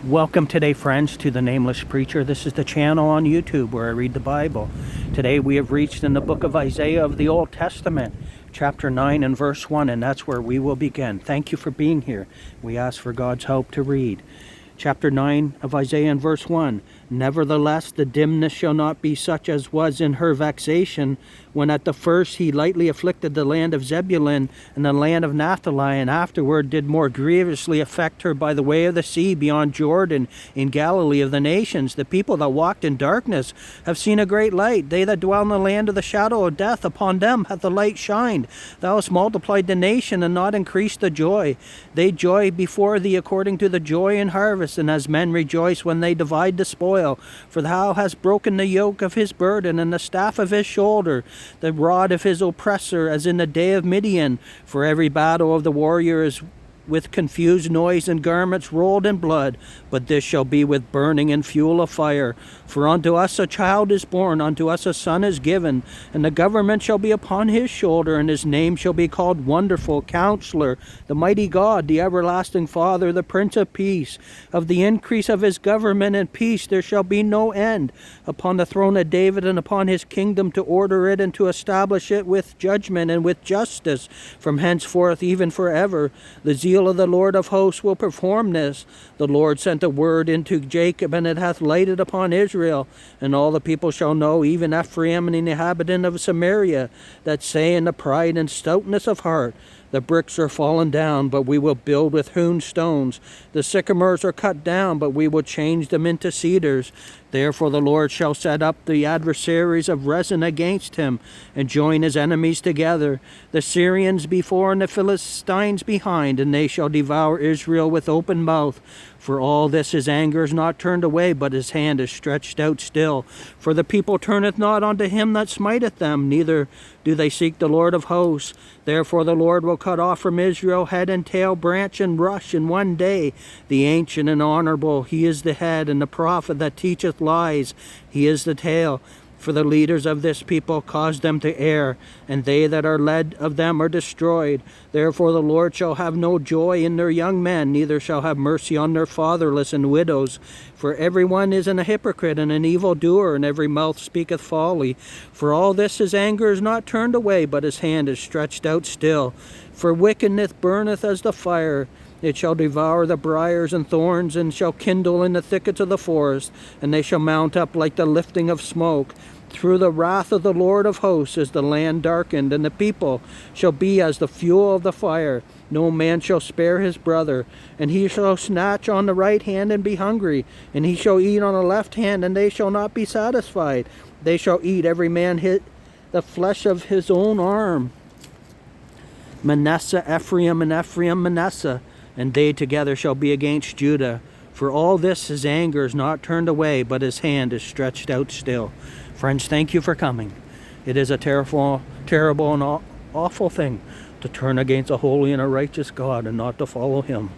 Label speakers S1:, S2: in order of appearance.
S1: Welcome today, friends, to the Nameless Preacher. This is the channel on YouTube where I read the Bible. Today we have reached in the book of Isaiah of the Old Testament, chapter 9 and verse 1, and that's where we will begin. Thank you for being here. We ask for God's help to read. Chapter 9 of Isaiah and verse 1. Nevertheless, the dimness shall not be such as was in her vexation, when at the first he lightly afflicted the land of Zebulun and the land of Naphtali, and afterward did more grievously affect her by the way of the sea beyond Jordan in Galilee of the nations. The people that walked in darkness have seen a great light. They that dwell in the land of the shadow of death, upon them hath the light shined. Thou hast multiplied the nation and not increased the joy. They joy before thee according to the joy in harvest, and as men rejoice when they divide the spoil. For thou hast broken the yoke of his burden and the staff of his shoulder, the rod of his oppressor, as in the day of Midian. For every battle of the warrior is with confused noise and garments rolled in blood, but this shall be with burning and fuel of fire. For unto us a child is born, unto us a son is given, and the government shall be upon his shoulder, and his name shall be called Wonderful, Counselor, the Mighty God, the Everlasting Father, the Prince of Peace. Of the increase of his government and peace there shall be no end, upon the throne of David and upon his kingdom, to order it and to establish it with judgment and with justice from henceforth even forever. The zeal of the Lord of hosts will perform this. The Lord sent a word into Jacob, and it hath lighted upon Israel. And all the people shall know, even Ephraim and the inhabitant of Samaria, that say in the pride and stoutness of heart, the bricks are fallen down, but we will build with hewn stones. The sycamores are cut down, but we will change them into cedars. Therefore the Lord shall set up the adversaries of Rezin against him, and join his enemies together, the Syrians before and the Philistines behind, and they shall devour Israel with open mouth. For all this his anger is not turned away, but his hand is stretched out still. For the people turneth not unto him that smiteth them, neither do they seek the Lord of hosts. Therefore the Lord will cut off from Israel head and tail, branch and rush in one day. The ancient and honorable, he is the head, and the prophet that teacheth lies, he is the tail. For the leaders of this people cause them to err, and they that are led of them are destroyed. Therefore the Lord shall have no joy in their young men, neither shall have mercy on their fatherless and widows. For every one is an hypocrite and an evildoer, and every mouth speaketh folly. For all this his anger is not turned away, but his hand is stretched out still. For wickedness burneth as the fire. It shall devour the briars and thorns, and shall kindle in the thickets of the forest, and they shall mount up like the lifting of smoke. Through the wrath of the Lord of hosts is the land darkened, and the people shall be as the fuel of the fire. No man shall spare his brother, and he shall snatch on the right hand and be hungry, and he shall eat on the left hand, and they shall not be satisfied. They shall eat every man the flesh of his own arm. Manasseh Ephraim, and Ephraim Manasseh, and they together shall be against Judah. For all this his anger is not turned away, but his hand is stretched out still. Friends, thank you for coming. It is a terrible and awful thing to turn against a holy and a righteous God and not to follow him.